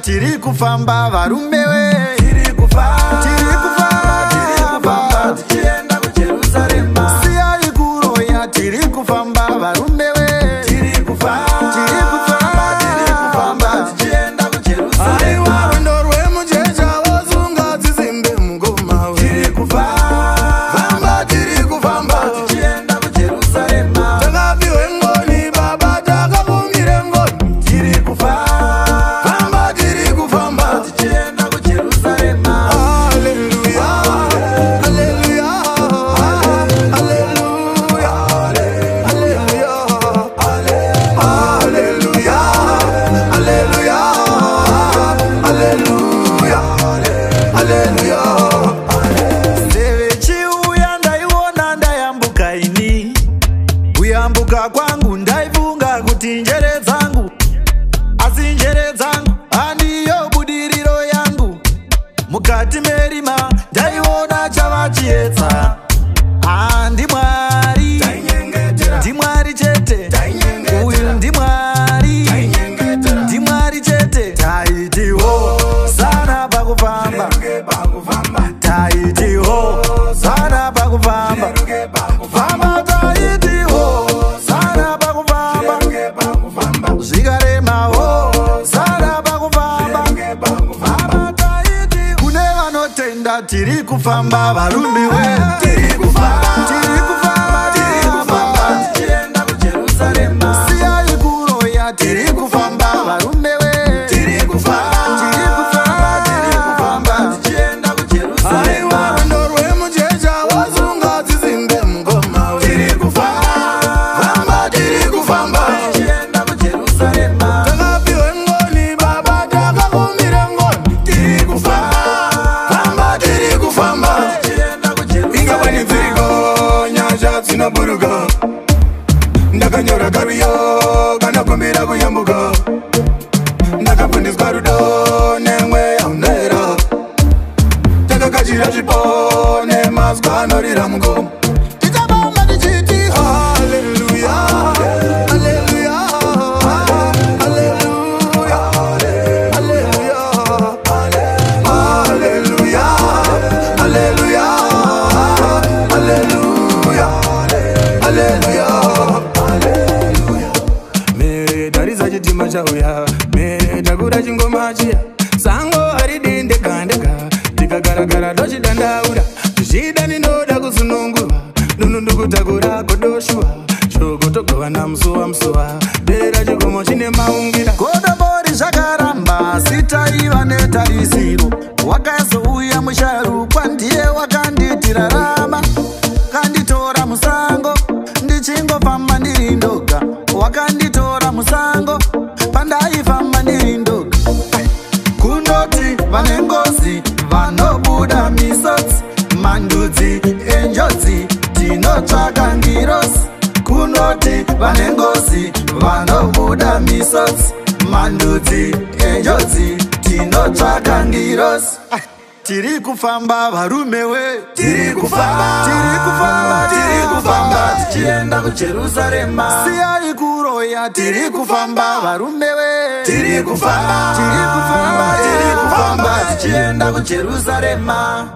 Tiri kufamba varume we tiri kufamba tichienda kuJerusarema siyai kuroya tiri kufamba varume we tiri kufamba tichienda kuJerusarema aiwa wendo rwemujecha wosunga dzizimbe mungoma we tiri kufamba tichienda kuJerusarema takapiwe ngoni baba takavumire ngoni tiri kufamba Kuyambuka kwangu ndaifunga kuti njere dzangu asi njere dzangu handiyo budiriro yangu mukati merima ndaiona chavachiedza ndimwari chete uyu ndimwari chete taitiwo sana pakufamba taitiwo sana pakufamba famba taitiwo sana pakufamba zvikaremawo sana pakufamba famba taiti kune vanotenda tiri kufamba varume we tiri kufamba tichienda kuJerusarema siyai kuroya tiri kufamba varume we tiri kufamba tichienda kuJerusarema aiwa wendo rwemujecha wosunga dzizimbe mungoma we tiri kufamba tichienda kuJerusarema takapiwe ngoni baba takavumire ngoni tiri kufamba tichienda kuJerusarema ingawani mviriko nyasha dzinoburuka ndakanyora karuyo kanakumbira kuyambuka ndakafundiswa rudo nemweya unoera takakachira zvipo nemazwa anorira mungoma tichabamba tichiti haleluya haleluya haleluya haleluya haleluya haleluya haleluya haleluya mere taridza chitima chauya mere takura chingoma chiya sango haridindekandeka tikagaragara dochidandaura zvichida ndinoda kusununguva nunu ndikutakura godoshuwa shoko togovana musuwa dera chikomo chine maungira godobori zvakaramba sitaiva netarisiro wakazouya musharukwa ndiye wakanditira rama kanditora musango ndichingofamba ndiri ndoga wakanditora musango pandaifamba ndiri ndoga kunoti vane ngozi vanobuda misotsi mandudzi enjodzi tinotsvaka ngirosi kunoti vane ngozi vanobuda misotsi mandudzi enjodzi tinotsvaka ngirosi tiri kufamba varume we tiri kufamba tichienda kuJerusarema siyai kuroya tiri kufamba varume we tiri kufamba tichienda kuJerusarema